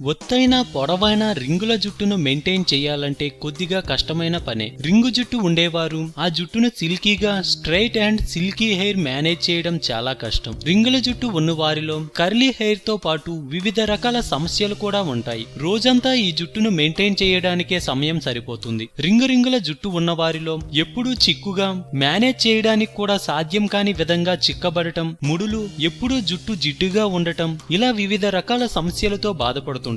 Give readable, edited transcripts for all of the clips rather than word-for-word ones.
ఒత్తైన పొడవైన రింగుల జుట్టును మెయింటైన్ చేయాలంటే కొద్దిగా కష్టమైన పనే. రింగు జుట్టు ఉండేవారు ఆ జుట్టును సిల్కీగా straight and silky hair manage చేయడం చాలా కష్టం. రింగుల జుట్టు ఉన్నవారిలో కర్లీ హెయిర్ తో పాటు వివిధ రకాల సమస్యలు కూడా ఉంటాయి. రోజంతా ఈ జుట్టును మెయింటైన్ చేయడానికే సమయం సరిపోతుంది. రింగుల జుట్టు ఉన్నవారిలో ఎప్పుడూ చిక్కుగా మేనేజ్ చేయడానికి కూడా సాధ్యం కాని విధంగా చిక్కబడటం, ముడులు, ఎప్పుడూ జుట్టు జిడ్డుగా ఉండటం, ఇలా వివిధ రకాల సమస్యలతో బాధపడుతుంటారు.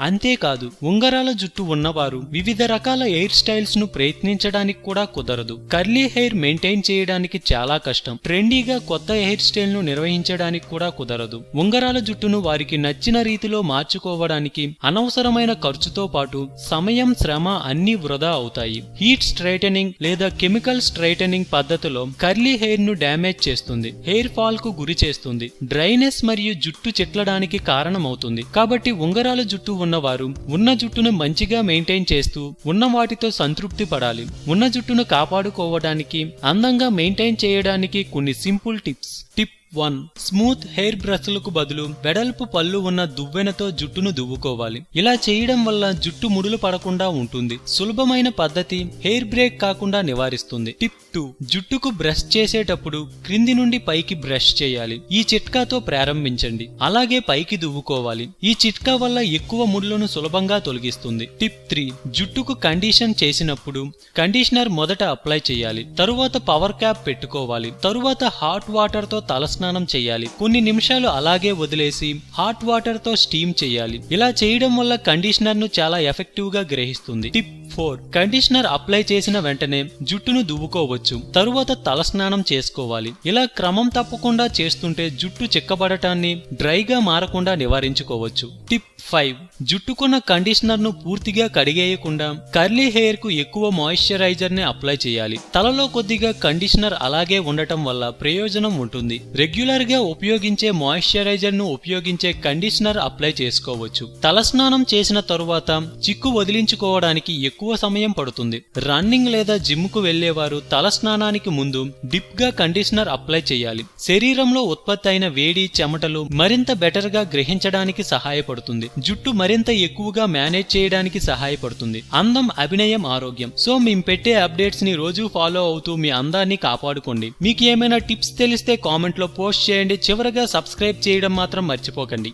అంతేకాదు ఉంగరాల జుట్టు ఉన్నవారు వివిధ రకాల హెయిర్ స్టైల్స్ ను ప్రయత్నించడానికి కూడా కుదరదు. కర్లీ హెయిర్ మెయింటైన్ చేయడానికి చాలా కష్టం. ట్రెండీగా కొత్త హెయిర్ స్టైల్ ను నిర్వహించడానికి కూడా కుదరదు. ఉంగరాల జుట్టును వారికి నచ్చిన రీతిలో మార్చుకోవడానికి అనవసరమైన ఖర్చుతో పాటు సమయం, శ్రమ అన్నీ వృధా అవుతాయి. హీట్ స్ట్రైటనింగ్ లేదా కెమికల్ స్ట్రైటనింగ్ పద్ధతిలో కర్లీ హెయిర్ ను డ్యామేజ్ చేస్తుంది, హెయిర్ ఫాల్ కు గురి చేస్తుంది, డ్రైనెస్ మరియు జుట్టు చిట్లడానికి కారణమవుతుంది. కాబట్టి ఉంగరాల జుట్టు ఉన్నవారు ఉన్న జుట్టును మంచిగా మెయింటైన్ చేస్తూ ఉన్న వాటితో సంతృప్తి పడాలి. ఉన్న జుట్టును కాపాడుకోవడానికి, అందంగా మెయింటైన్ చేయడానికి కొన్ని simple tips. Tip 1. Smooth hair బ్రష్లకు బదులు వెడల్పు పళ్ళు ఉన్న దువ్వెనతో జుట్టును దువ్వుకోవాలి. ఇలా చేయడం వల్ల జుట్టు ముడులు పడకుండా ఉంటుంది. సులభమైన పద్ధతి, హెయిర్ బ్రేక్ కాకుండా నివారిస్తుంది. టిప్ 2. జుట్టుకు బ్రష్ చేసేటప్పుడు క్రింది నుండి పైకి బ్రష్ చేయాలి. ఈ చిట్కాతో ప్రారంభించండి, అలాగే పైకి దువ్వుకోవాలి. ఈ చిట్కా వల్ల ఎక్కువ ముడులను సులభంగా తొలగిస్తుంది. టిప్ 3. జుట్టుకు కండిషన్ చేసినప్పుడు కండిషనర్ మొదట అప్లై చేయాలి, తరువాత పవర్ క్యాప్ పెట్టుకోవాలి, తరువాత హాట్ వాటర్ తో తలస్నానం చేయాలి. కొన్ని నిమిషాలు అలాగే వదిలేసి హాట్ వాటర్ తో స్టీమ్ చేయాలి. ఇలా చేయడం వల్ల కండిషనర్ ను చాలా ఎఫెక్టివ్ గా గ్రహిస్తుంది. టిప్ 4. కండిషనర్ అప్లై చేసిన వెంటనే జుట్టును దువ్వుకోవచ్చు, తరువాత తలస్నానం చేసుకోవాలి. ఇలా క్రమం తప్పకుండా చేస్తుంటే జుట్టు చిక్కబడటాన్ని, డ్రైగా మారకుండా నివారించుకోవచ్చు. టిప్ 5. జుట్టుకున్న కండిషనర్ ను పూర్తిగా కడిగేయకుండా కర్లీ హెయిర్ కు ఎక్కువ మాయిశ్చరైజర్ ని అప్లై చేయాలి. తలలో కొద్దిగా కండిషనర్ అలాగే ఉండటం వల్ల ప్రయోజనం ఉంటుంది. రెగ్యులర్ గా ఉపయోగించే మాయిశ్చరైజర్ ను ఉపయోగించే కండిషనర్ అప్లై చేసుకోవచ్చు. తలస్నానం చేసిన తరువాత చిక్కు వదిలించుకోవడానికి ఎక్కువ సమయం పడుతుంది. రన్నింగ్ లేదా జిమ్ కు వెళ్లేవారు తలస్నానానికి ముందు డిప్ గా కండిషనర్ అప్లై చేయాలి. శరీరంలో ఉత్పత్తి అయిన వేడి, చెమటలు మరింత బెటర్ గా గ్రహించడానికి సహాయపడుతుంది. జుట్టు మరింత ఎక్కువగా మేనేజ్ చేయడానికి సహాయపడుతుంది. అందం, అభినయం, ఆరోగ్యం. సో మేము పెట్టే అప్డేట్స్ ని రోజు ఫాలో అవుతూ మీ అందాన్ని కాపాడుకోండి. మీకు ఏమైనా టిప్స్ తెలిస్తే కామెంట్ లో పోస్ట్ చేయండి. చివరగా సబ్స్క్రైబ్ చేయడం మాత్రం మర్చిపోకండి.